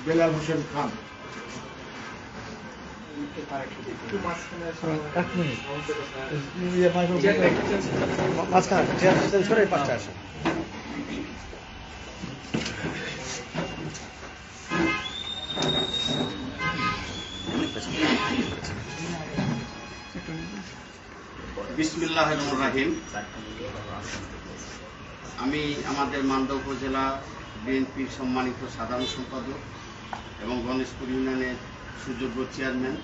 বেলাল হোসেন খান। এক মিনিট মাঝখানে সরে পাঁচটা আসে। বিসমিল্লাহির রহমানির রহিম। আমি আমাদের মান্দা উপজেলা বিএনপির সম্মানিত সাধারণ সম্পাদক এবং গণেশপুর ইউনিয়নের সুযোগ্য চেয়ারম্যান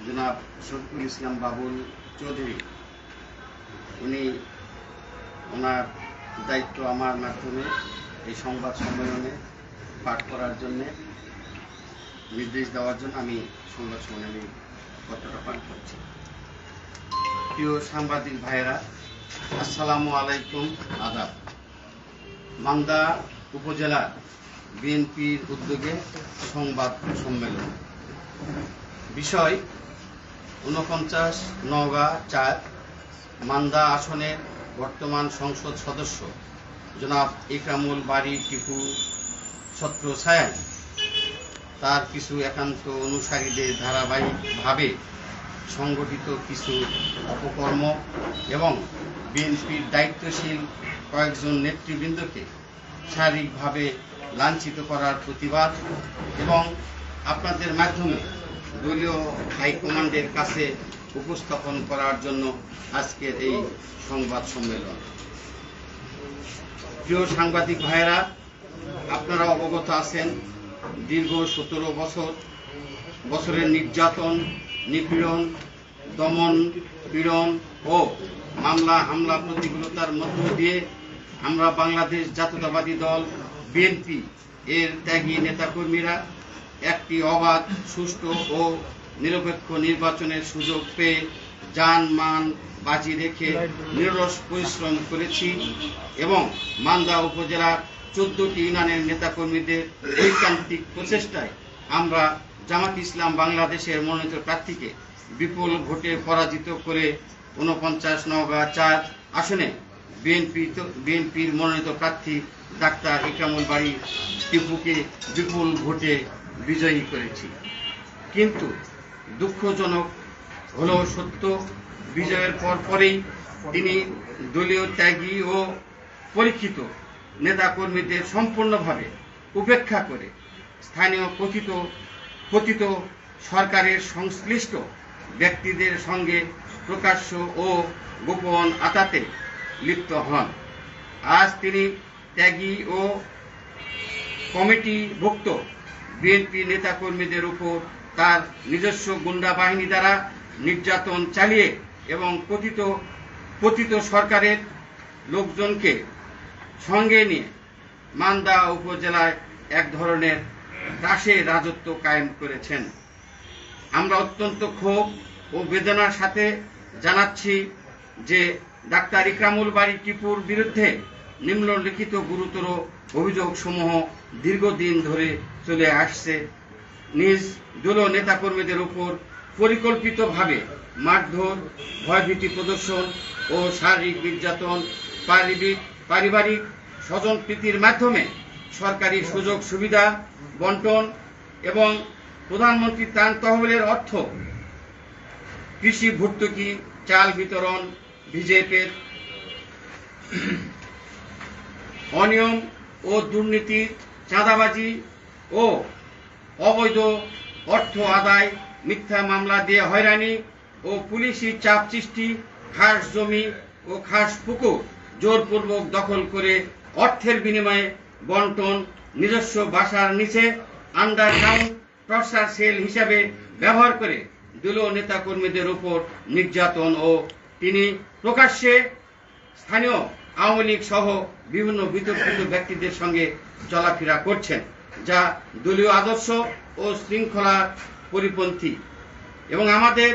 জনাব শফিকুল ইসলাম বাবুল চৌধুরী, উনি ওনার দায়িত্ব আমার মাধ্যমে এই সংবাদ সম্মেলনে পাঠ করার জন্যে নির্দেশ দেওয়ার জন্য আমি সংবাদ সম্মেলনে পত্রটা পাঠ করছি। প্রিয় সাংবাদিক ভাইয়েরা, আসসালামু আলাইকুম, আদাব। মান্দা উপজেলা বিএনপির উদ্যোগে সংবাদ সম্মেলন। বিষয় ৪৯ নওগাঁ ৪ মান্দা আসনের বর্তমান সংসদ সদস্য জনাব ইকরামুল বারী টিপু ছত্রছায়ায় তার কিছু একান্ত অনুসারীদের ধারাবাহিকভাবে সংগঠিত কিছু অপকর্ম এবং বিএনপির দায়িত্বশীল কয়েকজন নেতৃবৃন্দকে শারীরিকভাবে লাঞ্ছিত করার প্রতিবাদ এবং আপনাদের মাধ্যমে দলীয় হাইকমান্ডের কাছে উপস্থাপন করার জন্য আজকের এই সংবাদ সম্মেলন। প্রিয় সাংবাদিক ভাইয়েরা, আপনারা অবগত আছেন দীর্ঘ ১৭ বছরের নির্যাতন, নিপীড়ন, দমন পীড়ন ও মামলা হামলা প্রতিকূলতার মধ্য দিয়ে আমরা বাংলাদেশ জাতীয়তাবাদী দল বিএনপি এর ত্যাগী নেতাকর্মীরা একটি অবাধ, সুষ্ঠু ও নিরপেক্ষ নির্বাচনের সুযোগ পেয়ে জান মান বাজি রেখে নিরলস পরিশ্রম করেছি এবং মান্দা উপজেলার ১৪টি ইউনিয়নের নেতাকর্মীদের ঐকান্তিক প্রচেষ্টায় আমরা জামাত ইসলাম বাংলাদেশের মনোনীত প্রার্থীকে বিপুল ভোটে পরাজিত করে ৪৯ নওগাঁ ৪ আসনে বিএনপির মনোনীত প্রার্থী ডাক্তার ইকরামুল বারী টিপুকে বিপুল ভোটে বিজয়ী করেছি। কিন্তু দুঃখজনক হলেও সত্য, বিজয়ের পরেই তিনি দলীয় ত্যাগী ও পরীক্ষিত নেতাকর্মীদের সম্পূর্ণভাবে উপেক্ষা করে স্থানীয় কথিত সরকারের সংশ্লিষ্ট ব্যক্তিদের সঙ্গে প্রকাশ্য ও গোপন আতাতে লিপ্ত হন। আজ তিনি ত্যাগী ও কমিটিভুক্ত বিএনপি নেতাকর্মীদের উপর তার নিজস্ব গুন্ডা বাহিনী দ্বারা নির্যাতন চালিয়ে এবং পতিত সরকারের লোকজনকে সঙ্গে নিয়ে মান্দা উপজেলায় এক ধরনের দাসের রাজত্ব কায়েম করেছেন। আমরা অত্যন্ত ক্ষোভ ও বেদনার সাথে জানাচ্ছি যে ডাক্তার ইকরামুল বারী টিপুর বিরুদ্ধে নিম্নলিখিত গুরুতর অভিযোগসমূহ দীর্ঘদিন ধরে চলে আসছে। নিজ দলীয় নেতাকর্মীদের উপর পরিকল্পিতভাবে মারধর, ভয়ভীতি প্রদর্শন ও শারীরিক নির্যাতন, পারিবারিক স্বজনপ্রীতির মাধ্যমে সরকারি সুযোগ সুবিধা বন্টন এবং প্রধানমন্ত্রী ত্রাণ তহবিলের অর্থ কৃষি ভর্তুকি, চাল বিতরণ, ভিজেপের অনিয়ম ও দুর্নীতি, চাঁদাবাজি ও অবৈধ অর্থ আদায়, মিথ্যা মামলা দিয়ে হয়রানি ও পুলিশি চাপ সৃষ্টি, খাস জমি ও খাস পুকুর জোরপূর্বক দখল করে অর্থের বিনিময়ে বন্টন, নিজস্ব বাসার নিচে আন্ডারগ্রাউন্ড টর্চার সেল হিসাবে ব্যবহার করে দলীয় নেতাকর্মীদের উপর নির্যাতন ও তিনি প্রকাশ্যে স্থানীয় আওয়ামী লীগ সহ বিভিন্ন বিতর্কিত ব্যক্তিদের সঙ্গে চলাফেরা করছেন, যা দলীয় আদর্শ ও শৃঙ্খলা পরিপন্থী এবং আমাদের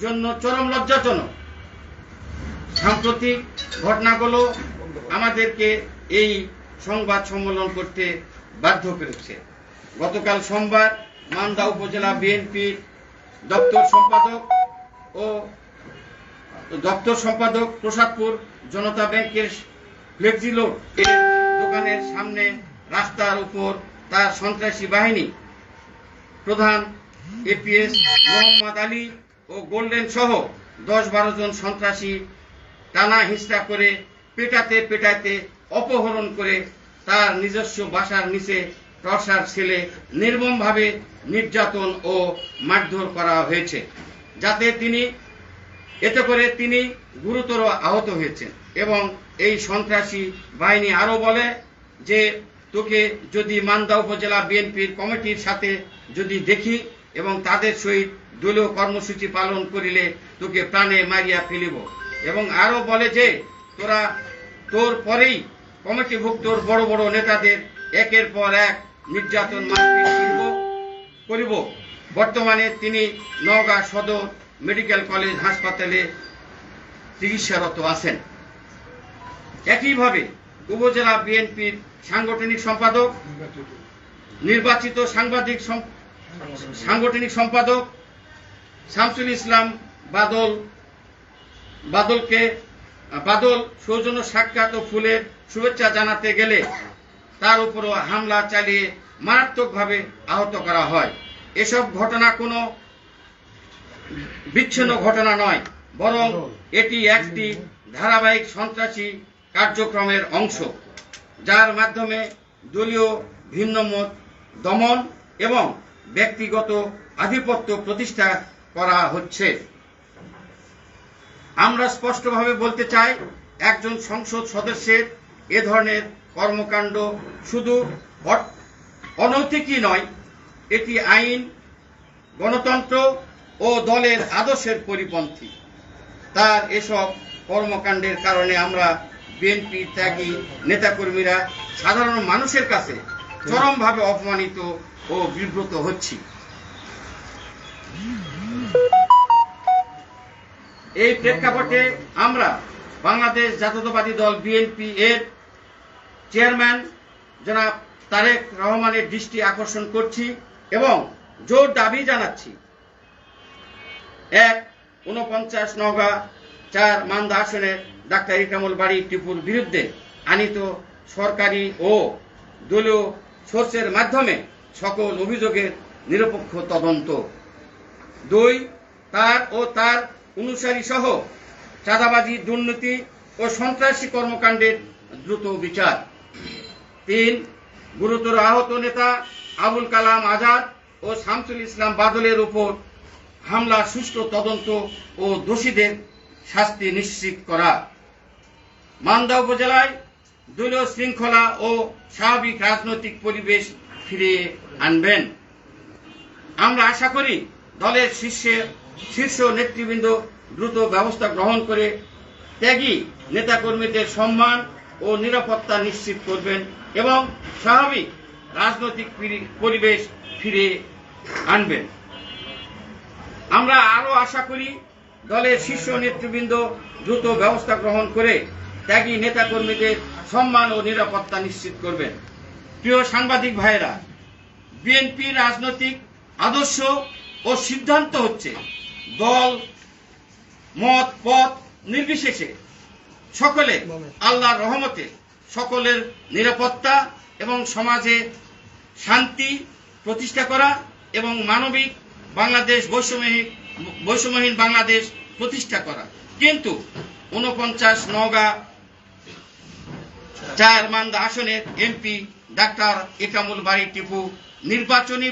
জন্য চরম লজ্জাজনক। সাম্প্রতিক ঘটনাগুলো আমাদেরকে এই সংবাদ সম্মেলন করতে বাধ্য করেছে। গতকাল সোমবার মান্দা উপজেলা বিএনপির দপ্তর সম্পাদক প্রসাদপুর জনতা ব্যাংকের ফ্লেক্সিলোড দোকানের সামনে রাস্তার উপর তার সন্ত্রাসী বাহিনী প্রধান এপিএস মোহাম্মদ আলী ও গোল্ডেন সহ 10-12 জন সন্ত্রাসী টানা হিঁচড়া করে পেটাতে অপহরণ করে তার নিজস্ব বাসার নিচে টর্চার সেলে নির্মমভাবে নির্যাতন ও মারধর করা হয়েছে, এতে করে তিনি গুরুতর আহত হয়েছেন। এবং এই সন্ত্রাসী বাহিনী আরো বলে যে তোকে যদি মান্দা উপজেলা বিএনপির কমিটির সাথে যদি দেখি এবং তাদের সহিত দলীয় কর্মসূচি পালন করিলে তোকে প্রাণে মারিয়া ফেলিব। এবং আরো বলে যে তোর পরেই কমিটিভুক্ত বড় বড় নেতাদের একের পর এক নির্যাতন করিব। বর্তমানে তিনি নওগাঁ সদর মেডিকেল কলেজ হাসপাতালে চিকিৎসারত আছেন। একইভাবে উপজেলা বিএনপির সাংগঠনিক সম্পাদক নির্বাচিত সাংগঠনিক সম্পাদক শামসুল ইসলাম বাদল সৌজন্য সাক্ষাৎ ও ফুলের শুভেচ্ছা জানাতে গেলে তার উপরও হামলা চালিয়ে মারাত্মকভাবে আহত করা হয়। এসব ঘটনা কোনো বিচ্ছিন্ন ঘটনা নয়, বরং এটি একটি ধারাবাহিক সন্ত্রাসী কার্যক্রমের অংশ, যার মাধ্যমে দলীয় ভিন্নমত দমন এবং ব্যক্তিগত আধিপত্য প্রতিষ্ঠা করা হচ্ছে। আমরা স্পষ্টভাবে বলতে চাই, একজন সংসদ সদস্যের এ ধরনের কর্মকাণ্ড শুধু অনৈতিকই নয়, এটি আইন, গণতন্ত্র ও দলের আদর্শের পরিপন্থী। তার এসব কর্মকাণ্ডের কারণে আমরা বিএনপি ত্যাগী নেতাকর্মীরা সাধারণ মানুষের কাছে চরমভাবে অপমানিত ও বিব্রত হচ্ছি। এই প্রেক্ষাপটে আমরা বাংলাদেশ জাতীয়তাবাদী দল বিএনপি এর চেয়ারম্যান জনাব তারেক রহমানের দৃষ্টি আকর্ষণ করছি এবং জোর দাবি জানাচ্ছি, 49 নওগাঁ 4 মান্দা আসনের ডাক্তার ইকরামুল বারী টিপুর বিরুদ্ধে আনিত সরকারি ও দলীয় সোর্সের মাধ্যমে সকল অভিযোগের নিরপেক্ষ তদন্ত। 2, তার অনুসারী সহ চাঁদাবাজি, দুর্নীতি ও সন্ত্রাসী কর্মকাণ্ডের দ্রুত বিচার। 3, গুরুতর আহত নেতা আবুল কালাম আজাদ ও শামসুল ইসলাম বাদলের উপর হামলার সুষ্ঠু তদন্ত ও দোষীদের শাস্তি নিশ্চিত করা। মান্দা উপজেলায় দলীয় শৃঙ্খলা ও স্বাভাবিক রাজনৈতিক পরিবেশ ফিরিয়ে আনবেন। আমরা আশা করি দলের শীর্ষ নেতৃবৃন্দ দ্রুত ব্যবস্থা গ্রহণ করে ত্যাগী নেতাকর্মীদের সম্মান ও নিরাপত্তা নিশ্চিত করবেন এবং স্বাভাবিক রাজনৈতিক পরিবেশ ফিরিয়ে আনবেন। আমরা আরো আশা করি দলের শীর্ষ নেতৃবৃন্দ দ্রুত ব্যবস্থা গ্রহণ করে ত্যাগী নেতাকর্মীদের সম্মান ও নিরাপত্তা নিশ্চিত করবেন। প্রিয় সাংবাদিক ভাইয়েরা, বিএনপির রাজনৈতিক আদর্শ ও সিদ্ধান্ত হচ্ছে দল, মত, পথ নির্বিশেষে সকলে আল্লাহর রহমতে সকলের নিরাপত্তা এবং সমাজে শান্তি প্রতিষ্ঠা করা এবং মানবিক বাংলাদেশ, বৈষম্যহীন বাংলাদেশ প্রতিষ্ঠা করা। কিন্তু 49 নওগাঁ 4 মান্দা আসনের এমপি ডাক্তার ইকরামুল বারী টিপু নির্বাচনী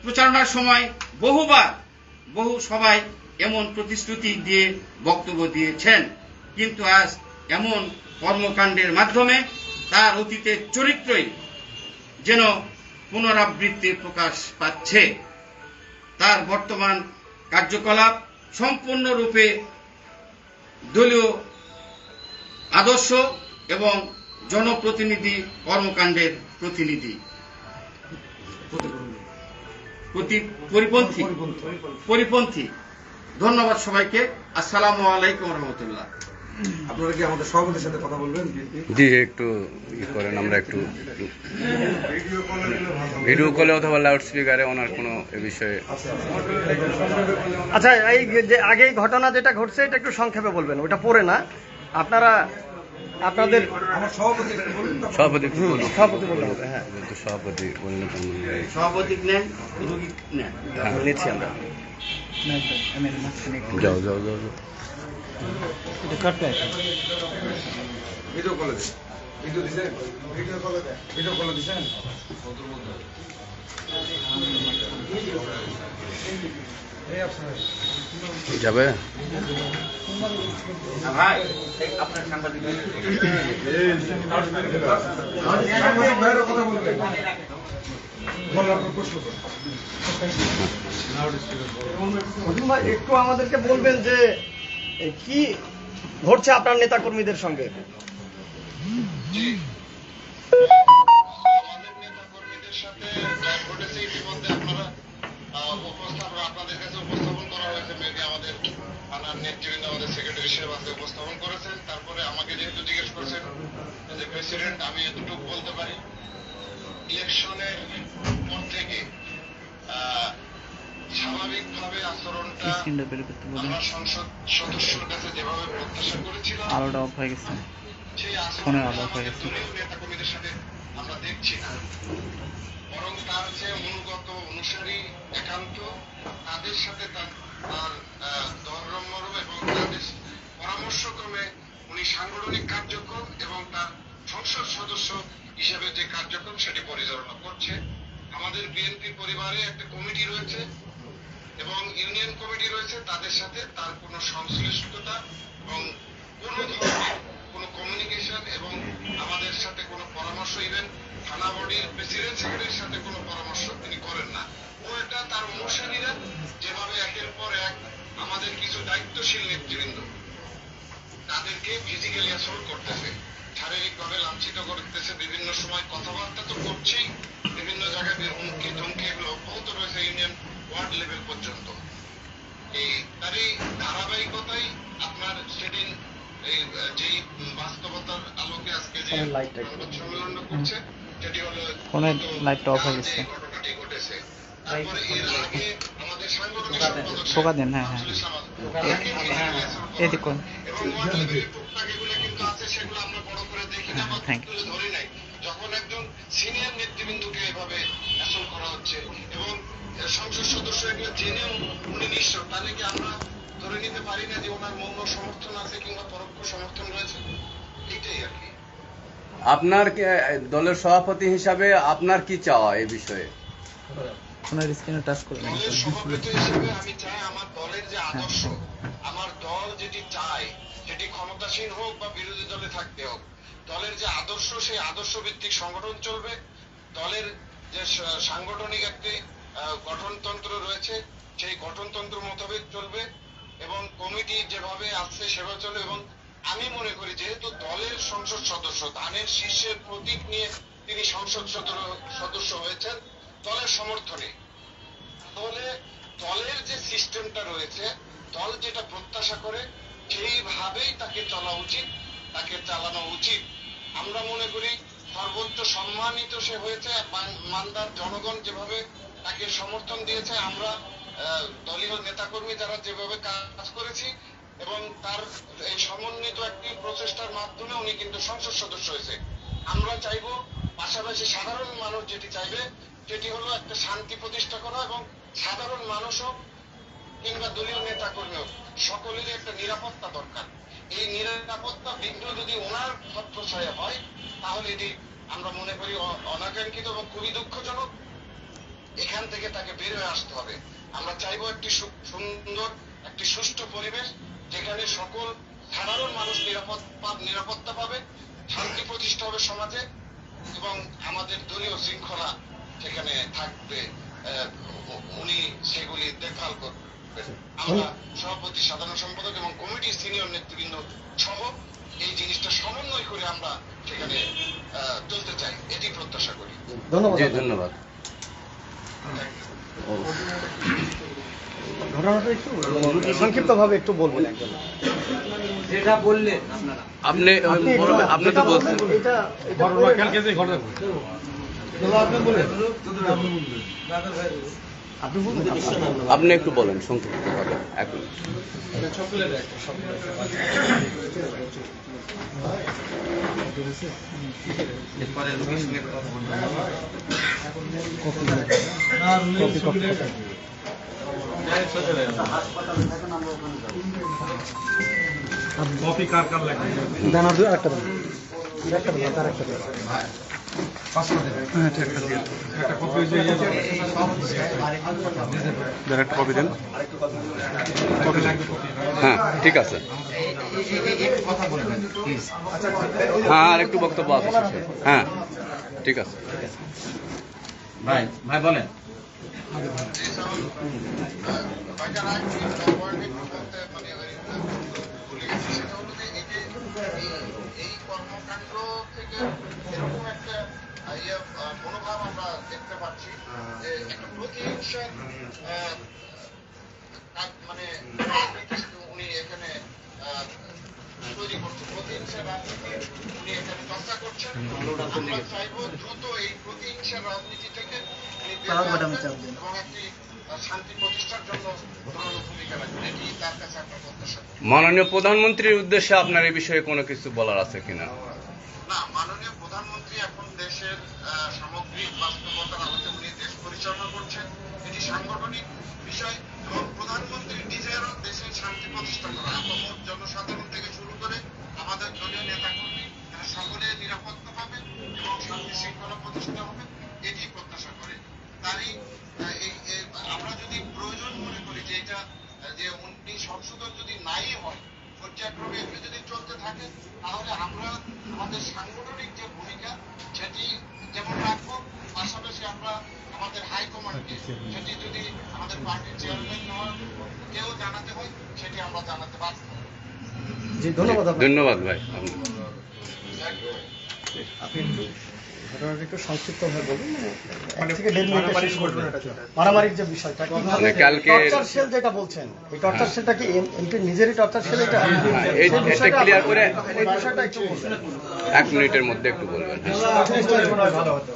প্রচারণার সময় বহু সভায় এমন প্রতিশ্রুতি দিয়ে বক্তব্য দিয়েছেন, কিন্তু আজ এমন কর্মকাণ্ডের মাধ্যমে তার অতীতের চরিত্রই যেন পুনরাবৃত্তি প্রকাশ পাচ্ছে। তার বর্তমান কার্যকলাপ সম্পূর্ণরূপে দলীয় আদর্শ এবং জনপ্রতিনিধি কর্মকাণ্ডের পরিপন্থী। ধন্যবাদ সবাইকে। আসসালামু আলাইকুম রহমতুল্লাহ। আপনারা কি আমাদের সভাপতির সাথে কথা বলবেন? জি, একটু করেন, আমরা একটু ভিডিও কলে অথবা লাউড স্পিকারে ওনার কোনো এ বিষয়ে। আচ্ছা, এই যে আগে ঘটনা যেটা ঘটছে এটা একটু সংক্ষেপে বলবেন, ওটা পড়ে না আপনারা। আপনাদের আমার সভাপতি একটু বলুন তো। সভাপতি একটু বলুন। সভাপতি বলতে হবে, হ্যাঁ যেহেতু সভাপতি বললে তো মনে হয়। সভাপতি নেন, রুগী নেন। নিচ্ছি আমরা। যাও যাও যাও যাও। ভিডিও কলে দিন। ভিডিও দিছেন? ভিডিও কলে দেন। ভিডিও কলে দিছেন? এই আপনার যাবে? ভাই আপনার সাংবাদিক সাংবাদিক ভাইয়েরও কথা বলবেন। বলেন আপনার প্রশ্ন করুন। অর্জুন ভাই, একটু আমাদেরকে বলবেন যে কি ঘটছে আপনার নেতা কর্মীদের সঙ্গে? আমাদের নেতা কর্মীদের সাথে যা ঘটেছে ইতিমধ্যে আপনারা আপনাদের কাছে উপস্থাপন করা হয়েছে। মেবি আমাদের থানার নেতৃবৃন্দ, আমাদের সেক্রেটারি সাহেব আছে, উপস্থাপন করেছেন। তারপরে আমাকে যেহেতু জিজ্ঞেস করছেন যে প্রেসিডেন্ট, আমি এতটুকু বলতে পারি, ইলেকশনের পর থেকে স্বাভাবিকভাবে আচরণটা আমরা সংসদ সদস্যর কাছে যেভাবে প্রত্যাশা করেছিলাম, আলোটা অফ হয়ে গেছে। সেই ফোনের আচরণটা আলো অফ হয়ে আমাদের গেছে। দলীয় নেতাকর্মীদের সাথে আমরা দেখছি না। বরং তার যে অনুগত অনুসারী একান্ত, তাদের সাথে তার দরমরম এবং তাদের পরামর্শক্রমে উনি সাংগঠনিক কার্যক্রম এবং তার সংসদ সদস্য হিসেবে যে কার্যক্রম সেটি পরিচালনা করছে। আমাদের বিএনপি পরিবারে একটা কমিটি রয়েছে এবং ইউনিয়ন কমিটি রয়েছে, তাদের সাথে তার কোনো সংশ্লিষ্টতা এবং কোনো ধরনের কোনো কমিউনিকেশন এবং আমাদের সাথে কোনো পরামর্শ, ইভেন থানা বডির প্রেসিডেন্ট সেক্রেটারির সাথে কোনো পরামর্শ তিনি করেন না। ও এটা তার অনুসারীরা যেভাবে একের পর এক আমাদের কিছু দায়িত্বশীল নেতৃবৃন্দ তাদেরকে ফিজিক্যালি অ্যাসল্ট করতেছে, শারীরিকভাবে লাঞ্ছিত করতেছে, বিভিন্ন সময় কথাবার্তা তো করছেই, বিভিন্ন জায়গায় হুমকি ধমকি এগুলো অব্যাহত রয়েছে ইউনিয়ন ওয়ার্ড লেভেল পর্যন্ত। তারই ধারাবাহিকতাই আপনার সেদিন এই যেই বাস্তবতার আলোকে আজকে যে সংবাদ সম্মেলন করছে সেটি হলো ফোনের লাইটটা অফ হয়ে গেছে। ঘটনাটি ঘটেছে। তারপরে এর আগে আমাদের সাংগঠনিক সম্পাদক ঠোকা দেন, হ্যাঁ হ্যাঁ এদিক করুন। এবং ওয়ার্ড লেভেলের টুকটাক এগুলো কিন্তু আছে, সেগুলো আমরা বড় করে দেখি না বা Thank you. তুলে ধরি নাই। যখন একজন সিনিয়র নেতৃবৃন্দকে এভাবে অ্যাসল করা হচ্ছে এবং সংসদ সদস্য এগুলো জেনেও উনি নিঃস্ব, তাহলে কি আমরা ধরে নিতে পারি না যে ওনার মৌন সমর্থন আছে কিংবা পরোক্ষ সমর্থন রয়েছে? এইটাই আর কি। আপনার দলের সভাপতি হিসাবে আপনার কি চাওয়া এই বিষয়ে? ফোনের স্ক্রিনে টাচ করে দেন। দলের সভাপতি হিসেবে আমি চাই আমার দলের যে আদর্শ, আমার দল যেটি চায়, সেটি ক্ষমতাসীন হোক বা বিরোধী দলে থাকতে হোক, দলের যে আদর্শ, সেই আদর্শ ভিত্তিক সংগঠন চলবে। দলের যে সাংগঠনিক একটি গঠনতন্ত্র রয়েছে, সেই গঠনতন্ত্র মোতাবেক চলবে এবং কমিটি যেভাবে আসছে সেভাবে চলবে। এবং আমি মনে করি যেহেতু দলের সংসদ সদস্য, ধানের শীর্ষের প্রতীক নিয়ে তিনি সংসদ সদস্য হয়েছেন দলের সমর্থনে, তাহলে দলের যে সিস্টেমটা রয়েছে, দল যেটা প্রত্যাশা করে সেইভাবেই তাকে চলা উচিত, তাকে চালানো উচিত। আমরা মনে করি সর্বোচ্চ সম্মানিত সে হয়েছে, মালদার জনগণ যেভাবে তাকে সমর্থন দিয়েছে, আমরা দলীয় নেতাকর্মী যারা যেভাবে কাজ করেছি এবং তার এই সমন্বিত একটি প্রচেষ্টার মাধ্যমে উনি কিন্তু সংসদ সদস্য হয়েছে। আমরা চাইবো পাশাপাশি সাধারণ মানুষ যেটি চাইবে সেটি হলো একটা শান্তি প্রতিষ্ঠা করা এবং সাধারণ মানুষ হোক কিংবা দলীয় নেতা কর্মী হোক, সকলেরই একটা নিরাপত্তা দরকার। এই নিরাপত্তা বিঘ্ন যদি ওনার ছত্রছায়া হয় তাহলে এটি আমরা মনে করি অনাকাঙ্ক্ষিত এবং খুবই দুঃখজনক। এখান থেকে তাকে বের হয়ে আসতে হবে। আমরা চাইবো একটি সুন্দর, একটি সুষ্ঠু পরিবেশ যেখানে সকল সাধারণ মানুষ নিরাপত্তা পাবে, শান্তি প্রতিষ্ঠা হবে সমাজে এবং আমাদের দলীয় শৃঙ্খলা সেখানে থাকবে, উনি সেগুলি দেখভাল করবেন। আমরা সভাপতি, সাধারণ সম্পাদক এবং কমিটির সিনিয়র নেতৃবৃন্দ সহ এই জিনিসটা সমন্বয় করে আমরা সেখানে চলতে চাই, এটি প্রত্যাশা করি। ধন্যবাদ। জি ধন্যবাদ। ঘটনাটা একটু সংক্ষিপ্ত ভাবে একটু বলবেন একজন। যেটা বললেন আপনারা, আপনি আপনি তো বলছেন এটা আপনি বলেন। আপনি বলুন আপনি একটু বলেন সংক্ষিপ্ত ভাবে এখন। কপি কার কার লাগবে একটা কপি যে কপি দেন। হ্যাঁ ঠিক আছে, কথা বলবেন প্লিজ। হ্যাঁ আর একটু বক্তব্য আছে শেষে। হ্যাঁ ঠিক আছে। ভাই ভাই বলেন। ভাইজান, আমি পয়েন্টে বলতে মানে ভুলে গেছি, সেটা হলো যে এই কর্মকাণ্ড থেকে এরকম একটা মনোভাব আমরা দেখতে পাচ্ছি যে একটা প্রতিহিংসার মানে রাজনীতি উনি এখানে তৈরি করছেন, প্রতিহিংসার রাজনীতি উনি এখানে চর্চা করছেন। আমরা চাইবো দ্রুত এই প্রতিহিংসার রাজনীতি থেকে উনি বের হয়ে আসবেন এবং একটি শান্তি প্রতিষ্ঠার জন্য জোরালো ভূমিকা রাখবেন। এটি তার কাছে আমরা প্রত্যাশা করি। মাননীয় প্রধানমন্ত্রীর উদ্দেশ্যে আপনার এই বিষয়ে কোনো কিছু বলার আছে কিনা? না, মাননীয় প্রধানমন্ত্রী এখন দেশের সামগ্রিক বাস্তবতার আলোকে উনি দেশ পরিচালনা করছেন। এটি সাংগঠনিক বিষয় এবং প্রধানমন্ত্রীর ডিজায়ারও দেশের শান্তি প্রতিষ্ঠা করা। আপামর জনসাধারণ থেকে শুরু করে আমাদের দলীয় নেতাকর্মী তারা সকলে নিরাপত্তা পাবে এবং শান্তি শৃঙ্খলা প্রতিষ্ঠা হবে, এটি প্রত্যাশা করে। তারই আমরা যদি প্রয়োজন মনে করি যে এটা যে 19 সংশোধন যদি নাই হয়, পর্যায়ক্রমে এগুলো যদি চলতে থাকে, তাহলে আমরা আমাদের সাংগঠনিক যে ভূমিকা সেটি যেমন রাখবো, পাশাপাশি আমরা আমাদের হাইকমান্ডকে সেটি যদি আমাদের পার্টির চেয়ারম্যান কেউ জানাতে হয় সেটি আমরা জানাতে বাধ্য হব। জি ধন্যবাদ আপনাকে। ধন্যবাদ ভাই। আপনি ঘটনাটা একটু সংক্ষিপ্ত ভাবে বলুন, মানে 1 থেকে 1.5 মিনিটে শেষ করবেন। মারামারির যে বিষয়টা মানে কালকে টর্চার সেল যেটা বলছেন, এই টর্চার সেলটা কি এমপি নিজেরই টর্চার সেল? এটা এটা ক্লিয়ার করে এই বিষয়টা একটু বলবেন। 1 মিনিটের মধ্যে একটু বলবেন। ভালো হতো,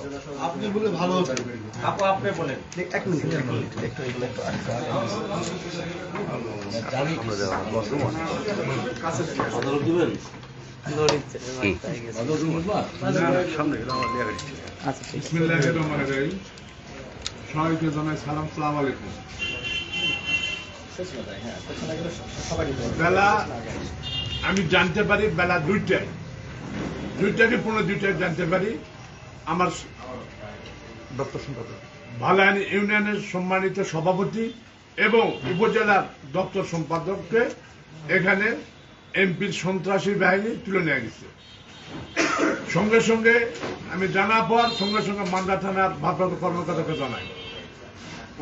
আপনি বলে ভালো হতো। আপনি বলেন 1 মিনিট একটু এগুলো একটু আচ্ছা ঠিক আছে। বিসমিল্লাহির রহমানির রহিম। সবাইকে জানাই সালাম, সালাম আলাইকুম। বেলা আমি জানতে পারি বেলা 2টায় 2:15 জানতে পারি আমার দপ্তর সম্পাদক ভালাইন ইউনিয়নের সম্মানিত সভাপতি এবং উপজেলার দপ্তর সম্পাদককে এখানে এমপির সন্ত্রাসী বাহিনী তুলে নিয়ে গেছে। সঙ্গে সঙ্গে আমি জানার পর সঙ্গে সঙ্গে মান্দা থানার ভারপ্রাপ্ত কর্মকর্তাকে জানাই।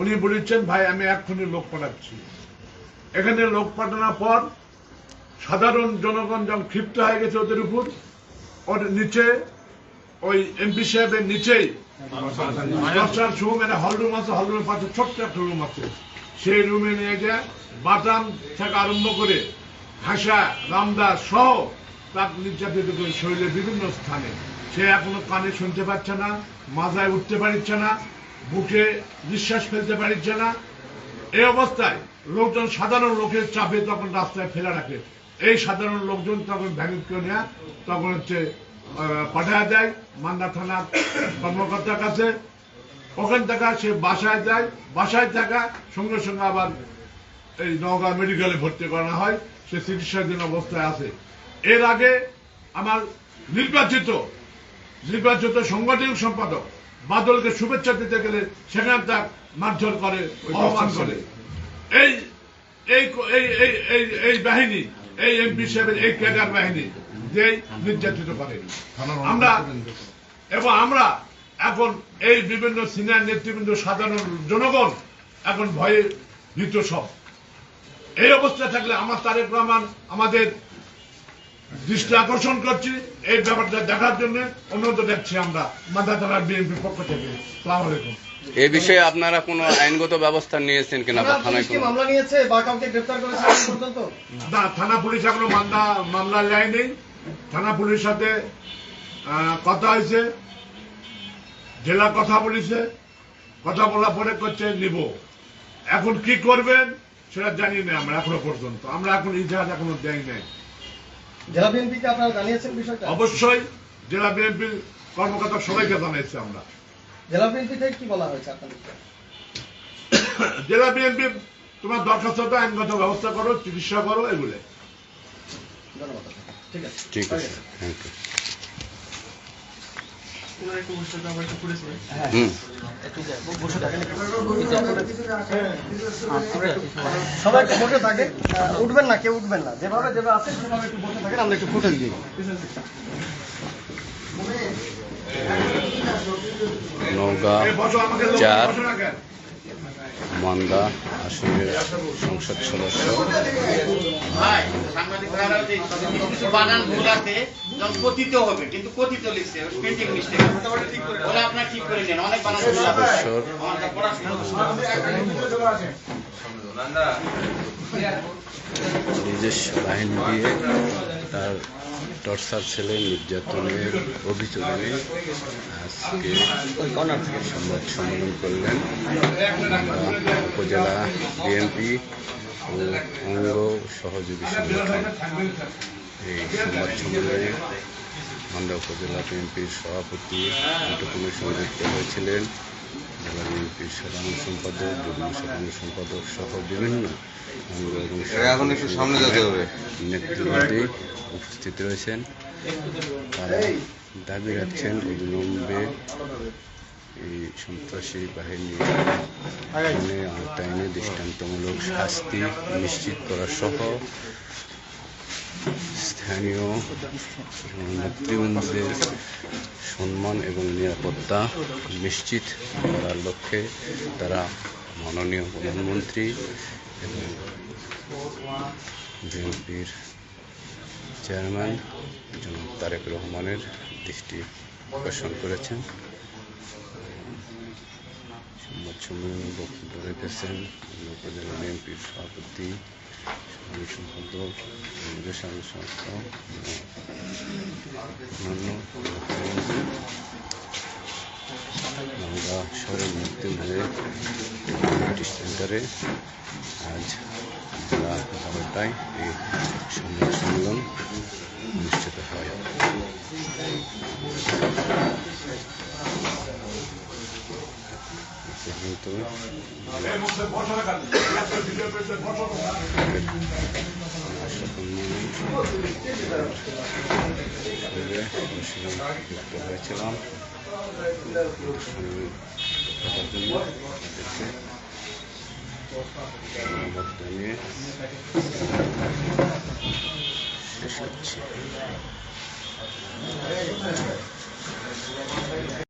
উনি বলেছেন ভাই আমি এক্ষুনি লোক পাঠাচ্ছি। এখানে লোক পাঠানোর পর সাধারণ জনগণ যখন ক্ষিপ্ত হয়ে গেছে ওদের উপর, ওর নিচে ওই এমপি সাহেবের নিচেই দশটার রুম, একটা হল রুম আছে, হল রুমের পাশে ছোট্ট একটা রুম আছে, সেই রুমে নিয়ে গিয়ে বাটাম থেকে আরম্ভ করে হাসা রামদা সহ তার নির্যাতিত করে শরীরের বিভিন্ন স্থানে। সে এখনো কানে শুনতে পাচ্ছে না, মাথায় উঠতে পারছে না, বুকে নিঃশ্বাস ফেলতে পারছে না। এই অবস্থায় লোকজন সাধারণ লোকের চাপে তখন রাস্তায় ফেলে রাখে। এই সাধারণ লোকজন তখন ভ্যানিট করে নেয়, তখন পাঠায় দেয় মান্দা থানার কর্মকর্তার কাছে। ওখান থেকে সে বাসায় যায়, বাসায় থাকা সঙ্গে সঙ্গে আবার এই নওগাঁ মেডিকেলে ভর্তি করা হয়, সে চিকিৎসাধীন অবস্থায় আছে। এর আগে আমার নির্বাচিত সাংগঠনিক সম্পাদক বাদলকে শুভেচ্ছা দিতে গেলে সেখানে তার মারধর করে, অপমান করে। এই বাহিনী, এই এমপি সাহেবের এই ক্যাডার বাহিনী যে নির্যাতিত করে আমরা এখন এই বিভিন্ন সিনিয়র নেতৃবৃন্দ, সাধারণ জনগণ এখন ভয়ে ভীত সব। এই অবস্থা থাকলে আমার তারেক রহমান আমাদের দৃষ্টি আকর্ষণ করছি এই ব্যাপারটা দেখার জন্য, অনুরোধ দেখছি আমরা মান্দা থানার বিএনপির পক্ষ থেকে। আসসালামু আলাইকুম। এই বিষয়ে আপনারা কোনো আইনগত ব্যবস্থা নিয়েছেন কিনা বা থানায় কোনো? মামলা নিয়েছে বা কাউকে গ্রেফতার করেছে এখন পর্যন্ত? না, থানা পুলিশ এখনো মামলা নেয়নি। থানা পুলিশের সাথে কথা হয়েছে, জেলা কথা বলেছে, কথা বলার পরে করছে নিব। এখন কি করবেন সেটা জানি না আমরা এখনো পর্যন্ত। আমরা এখন ইজাহার এখনো দেই নাই। জেলা বিএনপিকে আপনারা জানিয়েছেন বিষয়টা? অবশ্যই জেলা বিএনপির কর্মকর্তা সবাইকে জানাইছি আমরা। জেলা বিএনপি থেকে কি বলা হয়েছে আপনাদেরকে? জেলা বিএনপি তোমার দরখাস্তটা আইনগত ব্যবস্থা করো, চিকিৎসা করো, এগুলো। ধন্যবাদ। ঠিক আছে, ঠিক আছে, থ্যাংক ইউ। হুম। সবাই একটু বসে থাকে, উঠবেন না, কেউ উঠবেন না, যেভাবে আছেন সেভাবে একটু বসে থাকেন, আমরা একটু ফুটেজ দিই। নওগাঁ এই বছর আমাকে 4 বসে রাখেন। মান্দা আসনের সংসদ সদস্য ভাই সাংবাদিক ভাইরা যে কিছু বানান ভুল আছে, যখন কথিত হবে, কিন্তু কথিত লিখছে, প্রিন্টিং মিস্টেক। ওরা আপনারা ঠিক করে নেন, অনেক বানান ভুল আছে। সদস্যর আমাদের পড়াশোনা নিজস্ব বাহিনী দিয়ে তার টর্চার ছেলে নির্যাতনের অভিযোগে আজকে সংবাদ সম্মেলন করলেন উপজেলা বিএনপি ও অঙ্গ সহযোগী সংগঠন। এই সংবাদ সম্মেলনে মান্দা উপজেলা বিএনপির সভাপতি মিন্টুকুমের সঙ্গে যুক্ত হয়েছিলেন জেলা বিএনপির সাধারণ সম্পাদক, যুগ্ম সাধারণ সম্পাদক সহ বিভিন্ন অঙ্গ এবং নেতৃবৃন্দে উপস্থিত রয়েছেন। তারা দাবি রাখছেন অবিলম্বে এই সন্ত্রাসী বাহিনী আওতায় এনে দৃষ্টান্তমূলক শাস্তি নিশ্চিত করা সহ স্থানীয় নেতৃবৃন্দদের সম্মান এবং নিরাপত্তা নিশ্চিত করার লক্ষ্যে তারা মাননীয় প্রধানমন্ত্রী এবং বিএনপির চেয়ারম্যান জনাব তারেক রহমানের দৃষ্টি আকর্ষণ করেছেন। সংবাদ সম্মেলনে বক্তব্য রেখেছেন উপজেলা বিএনপির সভাপতি, সাধারণ সম্পাদক, সাধারণ সম্পাদক অন্যান্য নওগাঁ শহরের মৃত্যুঞ্জয় কমিউনিটি সেন্টারে আজ বেলা 12টায় এই সংবাদ সম্মেলন অনুষ্ঠিত হয়। যুক্ত হয়েছিলাম ধন্যবাদ জানিয়ে শেষ করছি।